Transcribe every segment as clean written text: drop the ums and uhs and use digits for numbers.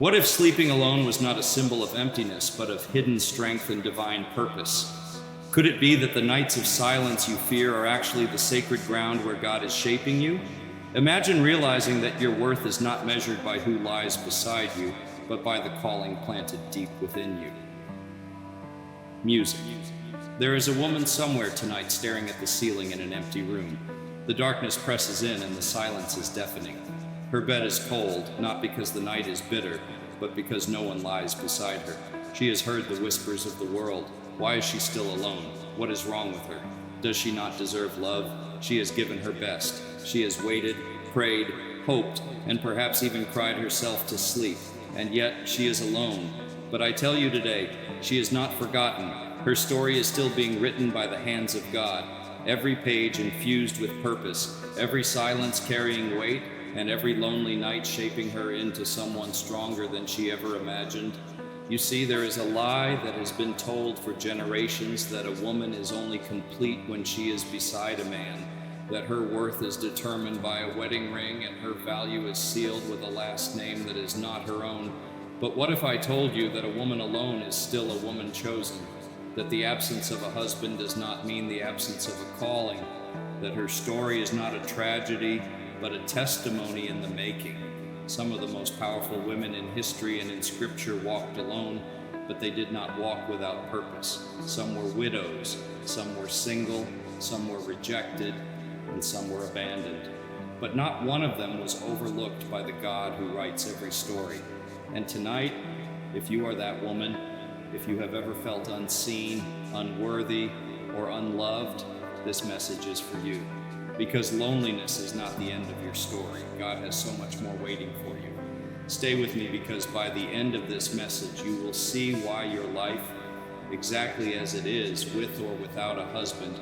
What if sleeping alone was not a symbol of emptiness, but of hidden strength and divine purpose? Could it be that the nights of silence you fear are actually the sacred ground where God is shaping you? Imagine realizing that your worth is not measured by who lies beside you, but by the calling planted deep within you. Music. There is a woman somewhere tonight staring at the ceiling in an empty room. The darkness presses in and the silence is deafening. Her bed is cold, not because the night is bitter, but because no one lies beside her. She has heard the whispers of the world. Why is she still alone? What is wrong with her? Does she not deserve love? She has given her best. She has waited, prayed, hoped, and perhaps even cried herself to sleep. And yet she is alone. But I tell you today, she is not forgotten. Her story is still being written by the hands of God. Every page infused with purpose, every silence carrying weight, and every lonely night shaping her into someone stronger than she ever imagined. You see, there is a lie that has been told for generations that a woman is only complete when she is beside a man, that her worth is determined by a wedding ring and her value is sealed with a last name that is not her own. But what if I told you that a woman alone is still a woman chosen, that the absence of a husband does not mean the absence of a calling, that her story is not a tragedy, but a testimony in the making. Some of the most powerful women in history and in Scripture walked alone, but they did not walk without purpose. Some were widows, some were single, some were rejected, and some were abandoned. But not one of them was overlooked by the God who writes every story. And tonight, if you are that woman, if you have ever felt unseen, unworthy, or unloved, this message is for you. Because loneliness is not the end of your story. God has so much more waiting for you. Stay with me, because by the end of this message, you will see why your life, exactly as it is, with or without a husband,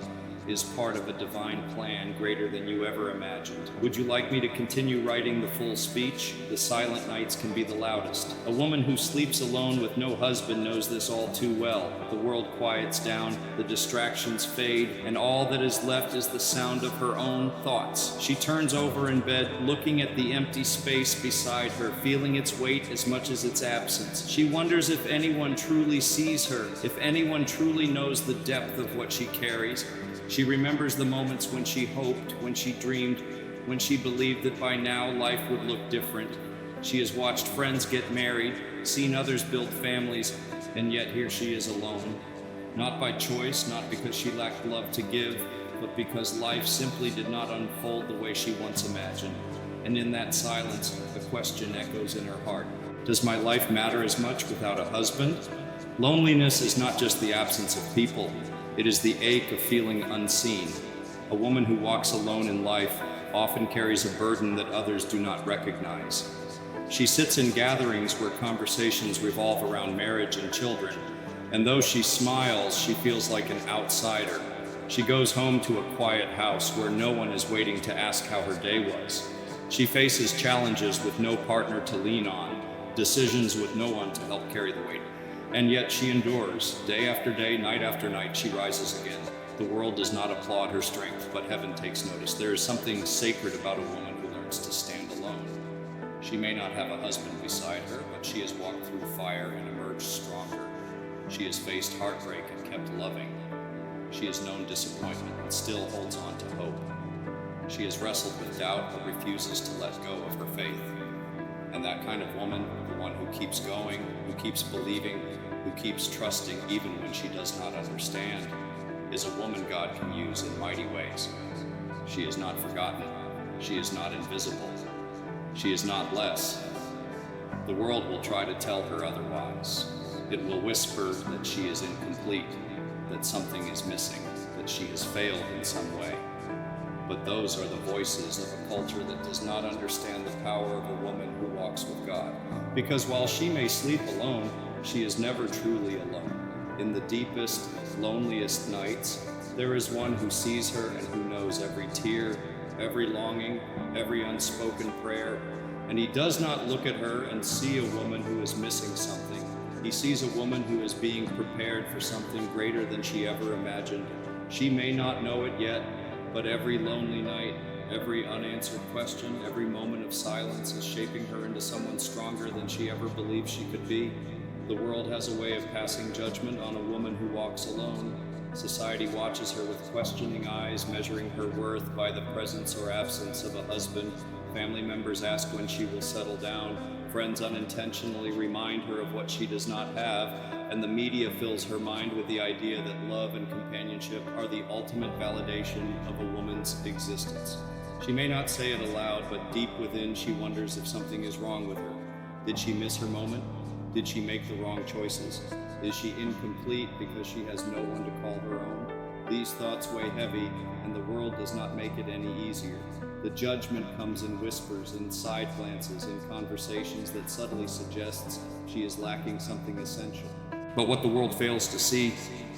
is part of a divine plan greater than you ever imagined. Would you like me to continue writing the full speech? The silent nights can be the loudest. A woman who sleeps alone with no husband knows this all too well. The world quiets down, the distractions fade, and all that is left is the sound of her own thoughts. She turns over in bed, looking at the empty space beside her, feeling its weight as much as its absence. She wonders if anyone truly sees her, if anyone truly knows the depth of what she carries. She remembers the moments when she hoped, when she dreamed, when she believed that by now life would look different. She has watched friends get married, seen others build families, and yet here she is alone. Not by choice, not because she lacked love to give, but because life simply did not unfold the way she once imagined. And in that silence, a question echoes in her heart. Does my life matter as much without a husband? Loneliness is not just the absence of people. It is the ache of feeling unseen. A woman who walks alone in life often carries a burden that others do not recognize. She sits in gatherings where conversations revolve around marriage and children, and though she smiles, she feels like an outsider. She goes home to a quiet house where no one is waiting to ask how her day was. She faces challenges with no partner to lean on, decisions with no one to help carry the weight. And yet she endures. Day after day, night after night, she rises again. The world does not applaud her strength, but heaven takes notice. There is something sacred about a woman who learns to stand alone. She may not have a husband beside her, but she has walked through fire and emerged stronger. She has faced heartbreak and kept loving. She has known disappointment and still holds on to hope. She has wrestled with doubt but refuses to let go of her faith. And that kind of woman, the one who keeps going, who keeps believing, who keeps trusting even when she does not understand, is a woman God can use in mighty ways. She is not forgotten. She is not invisible. She is not less. The world will try to tell her otherwise. It will whisper that she is incomplete, that something is missing, that she has failed in some way. But those are the voices of a culture that does not understand the power of a woman who walks with God. Because while she may sleep alone, she is never truly alone. In the deepest, loneliest nights, there is one who sees her and who knows every tear, every longing, every unspoken prayer. And he does not look at her and see a woman who is missing something. He sees a woman who is being prepared for something greater than she ever imagined. She may not know it yet, but every lonely night, Every unanswered question, every moment of silence is shaping her into someone stronger than she ever believed she could be. The world has a way of passing judgment on a woman who walks alone. Society watches her with questioning eyes, measuring her worth by the presence or absence of a husband. Family members ask when she will settle down. Friends unintentionally remind her of what she does not have, and the media fills her mind with the idea that love and companionship are the ultimate validation of a woman's existence. She may not say it aloud, but deep within she wonders if something is wrong with her. Did she miss her moment? Did she make the wrong choices? Is she incomplete because she has no one to call her own? These thoughts weigh heavy, and the world does not make it any easier. The judgment comes in whispers, in side glances, in conversations that subtly suggests she is lacking something essential. But what the world fails to see,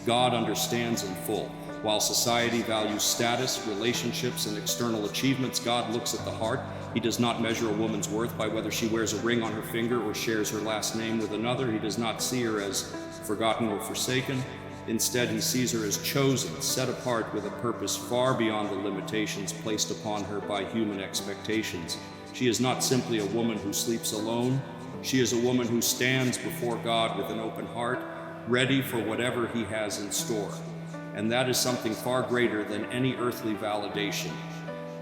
God understands in full. While society values status, relationships, and external achievements, God looks at the heart. He does not measure a woman's worth by whether she wears a ring on her finger or shares her last name with another. He does not see her as forgotten or forsaken. Instead, he sees her as chosen, set apart with a purpose far beyond the limitations placed upon her by human expectations. She is not simply a woman who sleeps alone. She is a woman who stands before God with an open heart, ready for whatever he has in store. And that is something far greater than any earthly validation.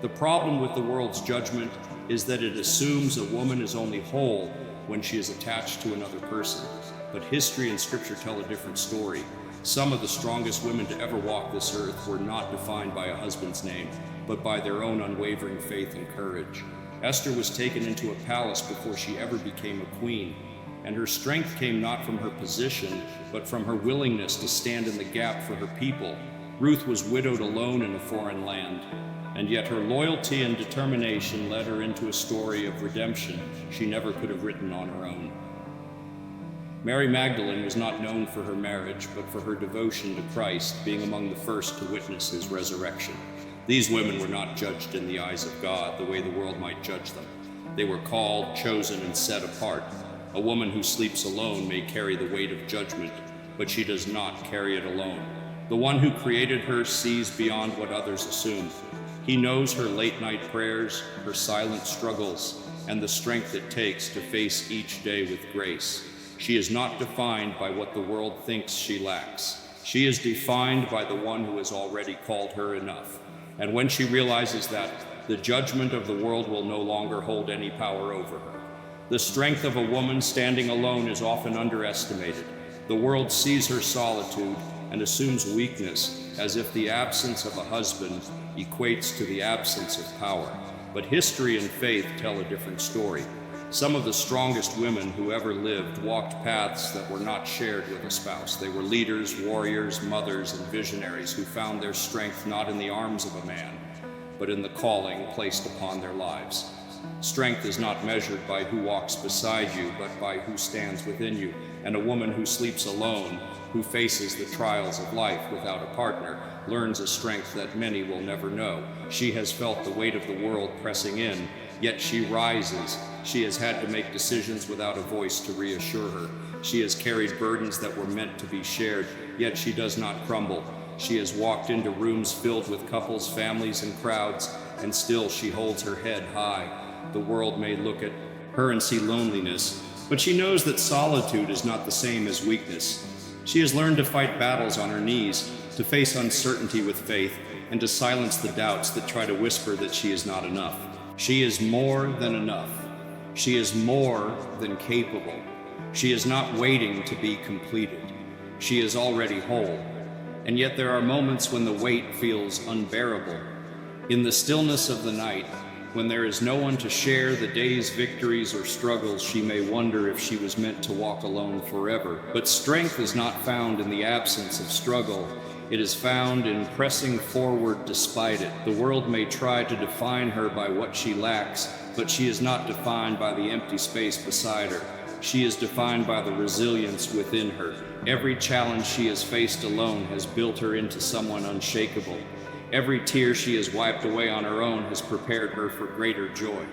The problem with the world's judgment is that it assumes a woman is only whole when she is attached to another person. But history and scripture tell a different story. Some of the strongest women to ever walk this earth were not defined by a husband's name, but by their own unwavering faith and courage. Esther was taken into a palace before she ever became a queen, and her strength came not from her position, but from her willingness to stand in the gap for her people. Ruth was widowed alone in a foreign land, and yet her loyalty and determination led her into a story of redemption she never could have written on her own. Mary Magdalene was not known for her marriage, but for her devotion to Christ, being among the first to witness his resurrection. These women were not judged in the eyes of God the way the world might judge them. They were called, chosen, and set apart. A woman who sleeps alone may carry the weight of judgment, but she does not carry it alone. The one who created her sees beyond what others assume. He knows her late-night prayers, her silent struggles, and the strength it takes to face each day with grace. She is not defined by what the world thinks she lacks. She is defined by the one who has already called her enough. And when she realizes that, the judgment of the world will no longer hold any power over her. The strength of a woman standing alone is often underestimated. The world sees her solitude and assumes weakness, as if the absence of a husband equates to the absence of power. But history and faith tell a different story. Some of the strongest women who ever lived walked paths that were not shared with a spouse. They were leaders, warriors, mothers, and visionaries who found their strength not in the arms of a man, but in the calling placed upon their lives. Strength is not measured by who walks beside you, but by who stands within you. And a woman who sleeps alone, who faces the trials of life without a partner, learns a strength that many will never know. She has felt the weight of the world pressing in, yet she rises. She has had to make decisions without a voice to reassure her. She has carried burdens that were meant to be shared, yet she does not crumble. She has walked into rooms filled with couples, families, and crowds, and still she holds her head high. The world may look at her and see loneliness, but she knows that solitude is not the same as weakness. She has learned to fight battles on her knees, to face uncertainty with faith, and to silence the doubts that try to whisper that she is not enough. She is more than enough. She is more than capable. She is not waiting to be completed. She is already whole. And yet there are moments when the weight feels unbearable. In the stillness of the night, when there is no one to share the day's victories or struggles, she may wonder if she was meant to walk alone forever. But strength is not found in the absence of struggle. It is found in pressing forward despite it. The world may try to define her by what she lacks, but she is not defined by the empty space beside her. She is defined by the resilience within her. Every challenge she has faced alone has built her into someone unshakable. Every tear she has wiped away on her own has prepared her for greater joy.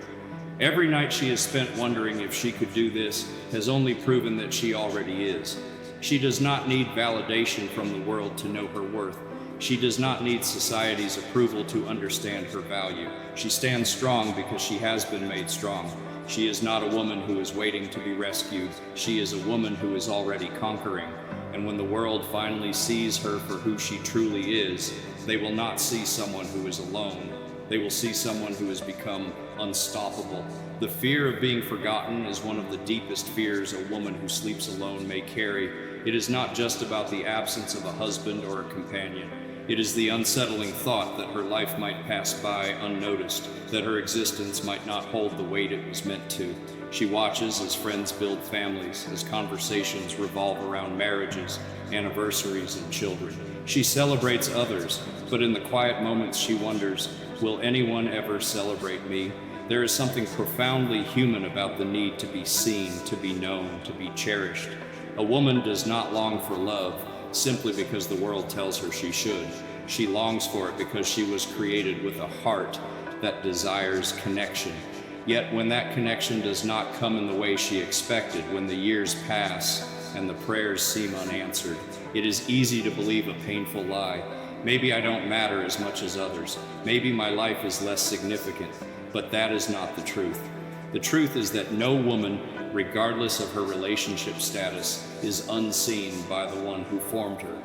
Every night she has spent wondering if she could do this has only proven that she already is. She does not need validation from the world to know her worth. She does not need society's approval to understand her value. She stands strong because she has been made strong. She is not a woman who is waiting to be rescued. She is a woman who is already conquering. And when the world finally sees her for who she truly is, they will not see someone who is alone. They will see someone who has become unstoppable. The fear of being forgotten is one of the deepest fears a woman who sleeps alone may carry. It is not just about the absence of a husband or a companion. It is the unsettling thought that her life might pass by unnoticed, that her existence might not hold the weight it was meant to. She watches as friends build families, as conversations revolve around marriages, anniversaries, and children. She celebrates others, but in the quiet moments she wonders, will anyone ever celebrate me? There is something profoundly human about the need to be seen, to be known, to be cherished. A woman does not long for love simply because the world tells her she should. She longs for it because she was created with a heart that desires connection. Yet when that connection does not come in the way she expected, when the years pass and the prayers seem unanswered, it is easy to believe a painful lie. Maybe I don't matter as much as others. Maybe my life is less significant. But that is not the truth. The truth is that no woman, regardless of her relationship status, is unseen by the one who formed her.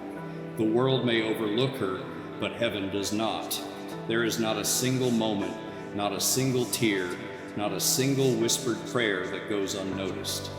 The world may overlook her, but heaven does not. There is not a single moment, not a single tear, not a single whispered prayer that goes unnoticed.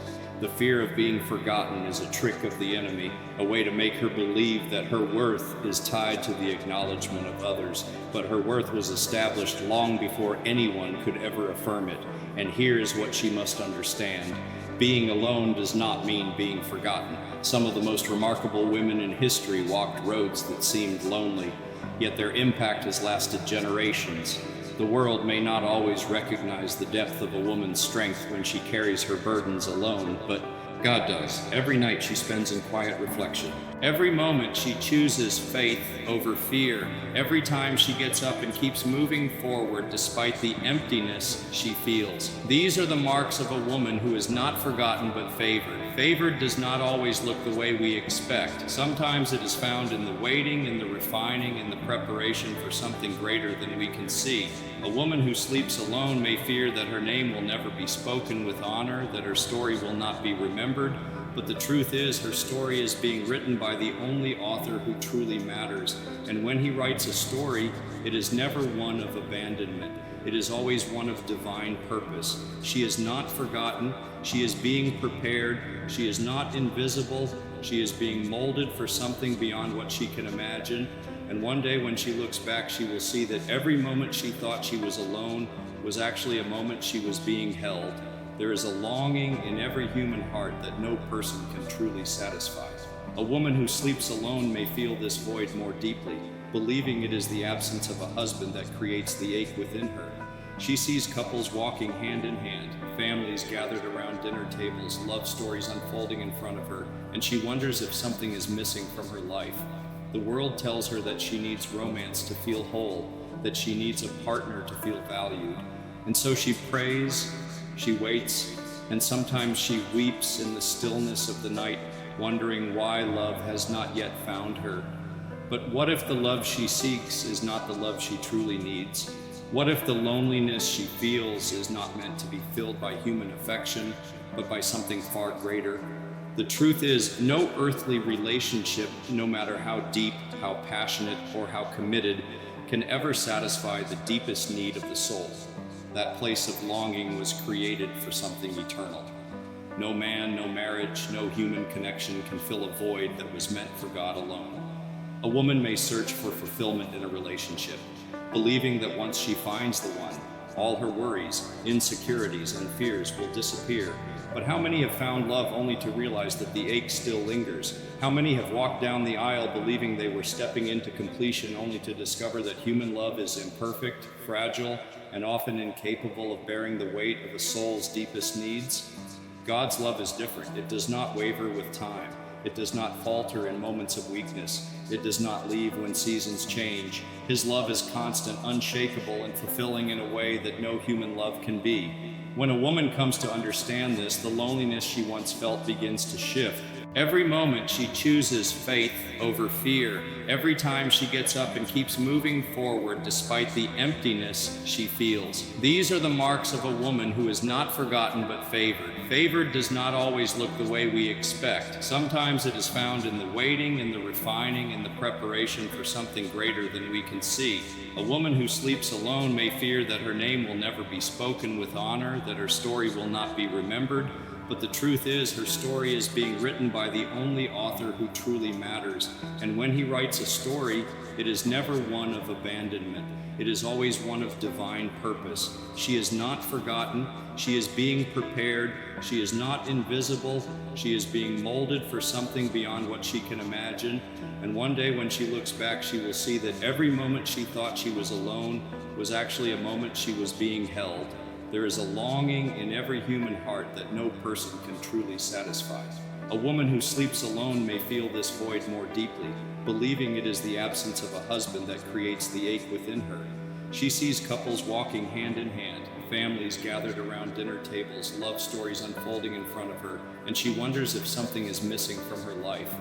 The fear of being forgotten is a trick of the enemy, a way to make her believe that her worth is tied to the acknowledgement of others. But her worth was established long before anyone could ever affirm it. And here is what she must understand. Being alone does not mean being forgotten. Some of the most remarkable women in history walked roads that seemed lonely, yet their impact has lasted generations. The world may not always recognize the depth of a woman's strength when she carries her burdens alone, but God does. Every night she spends in quiet reflection. Every moment she chooses faith over fear. Every time she gets up and keeps moving forward despite the emptiness she feels. These are the marks of a woman who is not forgotten but favored. Favored does not always look the way we expect. Sometimes it is found in the waiting, in the refining, in the preparation for something greater than we can see. A woman who sleeps alone may fear that her name will never be spoken with honor, that her story will not be remembered, but the truth is her story is being written by the only author who truly matters. And when he writes a story, it is never one of abandonment. It is always one of divine purpose. She is not forgotten. She is being prepared. She is not invisible. She is being molded for something beyond what she can imagine. And one day when she looks back, she will see that every moment she thought she was alone was actually a moment she was being held. There is a longing in every human heart that no person can truly satisfy. A woman who sleeps alone may feel this void more deeply, believing it is the absence of a husband that creates the ache within her. She sees couples walking hand in hand, families gathered around dinner tables, love stories unfolding in front of her, and she wonders if something is missing from her life. The world tells her that she needs romance to feel whole, that she needs a partner to feel valued. And so she prays, she waits, and sometimes she weeps in the stillness of the night, wondering why love has not yet found her. But what if the love she seeks is not the love she truly needs? What if the loneliness she feels is not meant to be filled by human affection, but by something far greater? The truth is, no earthly relationship, no matter how deep, how passionate, or how committed, can ever satisfy the deepest need of the soul. That place of longing was created for something eternal. No man, no marriage, no human connection can fill a void that was meant for God alone. A woman may search for fulfillment in a relationship, believing that once she finds the one, all her worries, insecurities, and fears will disappear. But how many have found love only to realize that the ache still lingers? How many have walked down the aisle believing they were stepping into completion only to discover that human love is imperfect, fragile, and often incapable of bearing the weight of a soul's deepest needs? God's love is different. It does not waver with time. It does not falter in moments of weakness. It does not leave when seasons change. His love is constant, unshakable, and fulfilling in a way that no human love can be. When a woman comes to understand this, the loneliness she once felt begins to shift. Every moment she chooses faith over fear. Every time she gets up and keeps moving forward despite the emptiness she feels. These are the marks of a woman who is not forgotten but favored. Favored does not always look the way we expect. Sometimes it is found in the waiting, in the refining, in the preparation for something greater than we can see. A woman who sleeps alone may fear that her name will never be spoken with honor, that her story will not be remembered. But the truth is, her story is being written by the only author who truly matters. And when he writes a story, it is never one of abandonment. It is always one of divine purpose. She is not forgotten. She is being prepared. She is not invisible. She is being molded for something beyond what she can imagine. And one day when she looks back, she will see that every moment she thought she was alone was actually a moment she was being held. There is a longing in every human heart that no person can truly satisfy. A woman who sleeps alone may feel this void more deeply, believing it is the absence of a husband that creates the ache within her. She sees couples walking hand in hand, families gathered around dinner tables, love stories unfolding in front of her, and she wonders if something is missing from her life.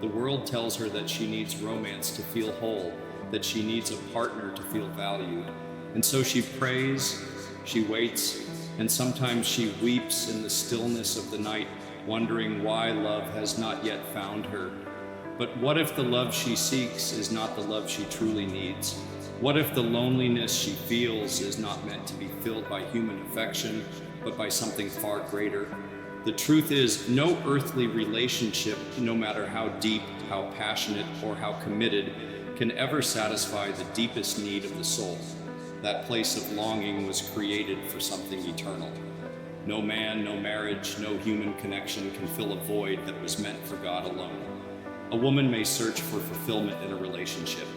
The world tells her that she needs romance to feel whole, that she needs a partner to feel valued. And so she prays, she waits, and sometimes she weeps in the stillness of the night, wondering why love has not yet found her. But what if the love she seeks is not the love she truly needs? What if the loneliness she feels is not meant to be filled by human affection, but by something far greater? The truth is, no earthly relationship, no matter how deep, how passionate, or how committed, can ever satisfy the deepest need of the soul. That place of longing was created for something eternal. No man, no marriage, no human connection can fill a void that was meant for God alone. A woman may search for fulfillment in a relationship,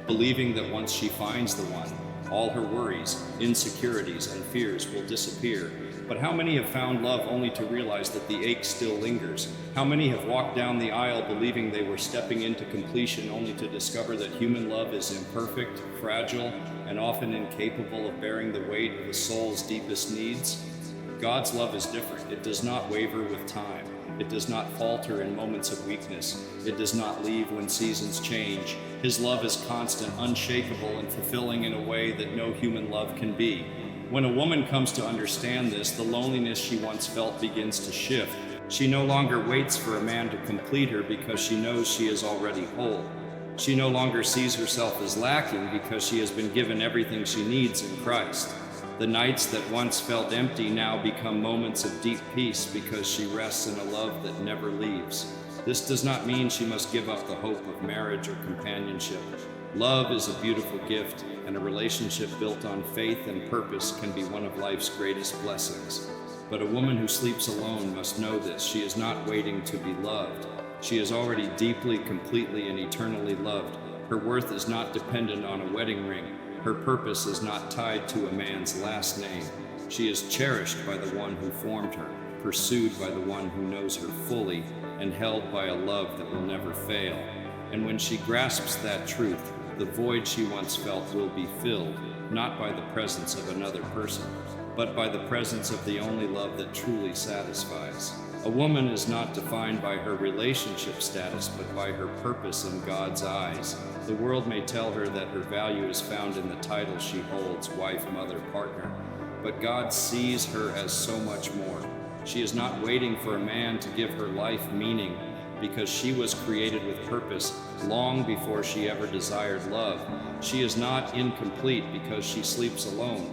believing that once she finds the one, all her worries, insecurities, and fears will disappear. But how many have found love only to realize that the ache still lingers? How many have walked down the aisle believing they were stepping into completion only to discover that human love is imperfect, fragile, and often incapable of bearing the weight of the soul's deepest needs? God's love is different. It does not waver with time. It does not falter in moments of weakness. It does not leave when seasons change. His love is constant, unshakable, and fulfilling in a way that no human love can be. When a woman comes to understand this, the loneliness she once felt begins to shift. She no longer waits for a man to complete her because she knows she is already whole. She no longer sees herself as lacking because she has been given everything she needs in Christ. The nights that once felt empty now become moments of deep peace because she rests in a love that never leaves. This does not mean she must give up the hope of marriage or companionship. Love is a beautiful gift, and a relationship built on faith and purpose can be one of life's greatest blessings. But a woman who sleeps alone must know this. She is not waiting to be loved. She is already deeply, completely, and eternally loved. Her worth is not dependent on a wedding ring. Her purpose is not tied to a man's last name. She is cherished by the one who formed her, pursued by the one who knows her fully, and held by a love that will never fail. And when she grasps that truth, the void she once felt will be filled, not by the presence of another person, but by the presence of the only love that truly satisfies. A woman is not defined by her relationship status, but by her purpose in God's eyes. The world may tell her that her value is found in the title she holds, wife, mother, partner, but God sees her as so much more. She is not waiting for a man to give her life meaning, because she was created with purpose long before she ever desired love. She is not incomplete because she sleeps alone,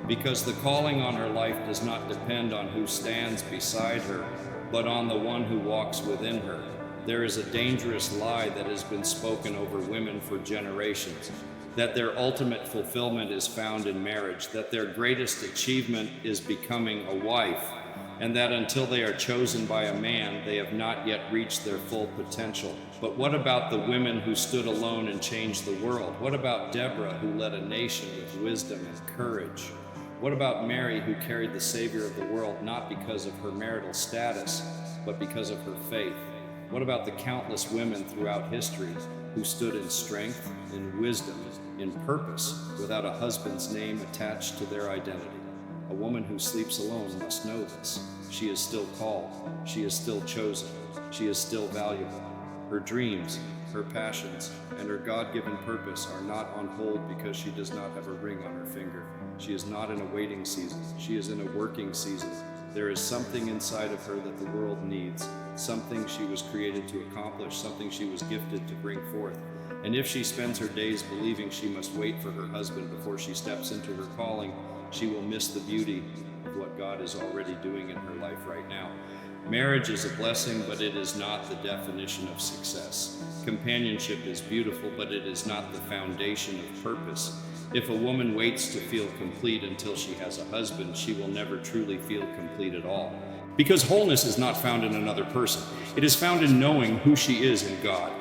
because the calling on her life does not depend on who stands beside her, but on the one who walks within her. There is a dangerous lie that has been spoken over women for generations, that their ultimate fulfillment is found in marriage, that their greatest achievement is becoming a wife, and that until they are chosen by a man, they have not yet reached their full potential. But what about the women who stood alone and changed the world? What about Deborah, who led a nation with wisdom and courage? What about Mary, who carried the Savior of the world not because of her marital status, but because of her faith? What about the countless women throughout history who stood in strength, in wisdom, in purpose, without a husband's name attached to their identity? A woman who sleeps alone must know this. She is still called. She is still chosen. She is still valuable. Her dreams, her passions, and her God-given purpose are not on hold because she does not have a ring on her finger. She is not in a waiting season. She is in a working season. There is something inside of her that the world needs, something she was created to accomplish, something she was gifted to bring forth. And if she spends her days believing she must wait for her husband before she steps into her calling, she will miss the beauty of what God is already doing in her life right now. Marriage is a blessing, but it is not the definition of success. Companionship is beautiful, but it is not the foundation of purpose. If a woman waits to feel complete until she has a husband, she will never truly feel complete at all. Because wholeness is not found in another person. It is found in knowing who she is in God.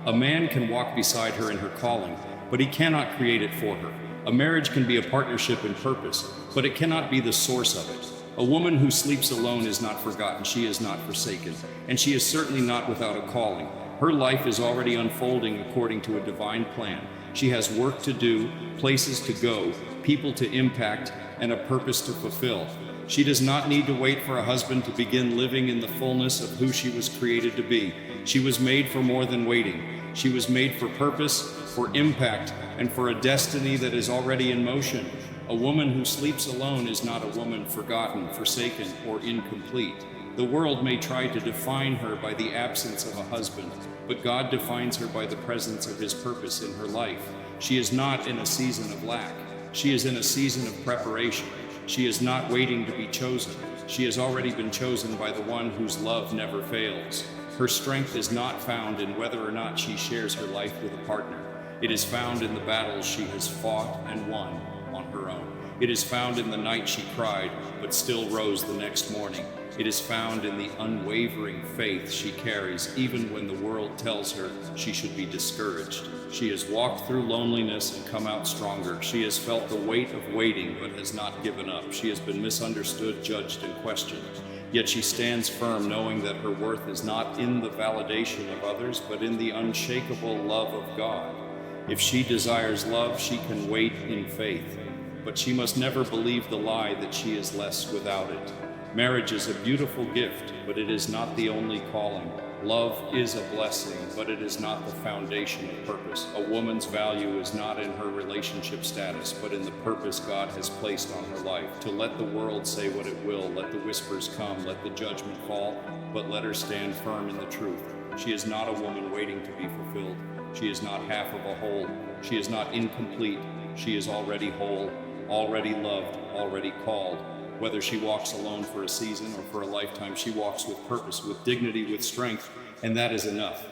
A man can walk beside her in her calling, but he cannot create it for her. A marriage can be a partnership in purpose, but it cannot be the source of it. A woman who sleeps alone is not forgotten, she is not forsaken, and she is certainly not without a calling. Her life is already unfolding according to a divine plan. She has work to do, places to go, people to impact, and a purpose to fulfill. She does not need to wait for a husband to begin living in the fullness of who she was created to be. She was made for more than waiting. She was made for purpose, for impact, and for a destiny that is already in motion. A woman who sleeps alone is not a woman forgotten, forsaken, or incomplete. The world may try to define her by the absence of a husband, but God defines her by the presence of His purpose in her life. She is not in a season of lack. She is in a season of preparation. She is not waiting to be chosen. She has already been chosen by the one whose love never fails. Her strength is not found in whether or not she shares her life with a partner. It is found in the battles she has fought and won on her own. It is found in the night she cried, but still rose the next morning. It is found in the unwavering faith she carries, even when the world tells her she should be discouraged. She has walked through loneliness and come out stronger. She has felt the weight of waiting, but has not given up. She has been misunderstood, judged, and questioned. Yet she stands firm, knowing that her worth is not in the validation of others, but in the unshakable love of God. If she desires love, she can wait in faith, but she must never believe the lie that she is less without it. Marriage is a beautiful gift, but it is not the only calling. Love is a blessing, but it is not the foundation of purpose. A woman's value is not in her relationship status, but in the purpose God has placed on her life. To let the world say what it will, let the whispers come, let the judgment fall, but let her stand firm in the truth. She is not a woman waiting to be fulfilled. She is not half of a whole. She is not incomplete. She is already whole, already loved, already called. Whether she walks alone for a season or for a lifetime, she walks with purpose, with dignity, with strength, and that is enough.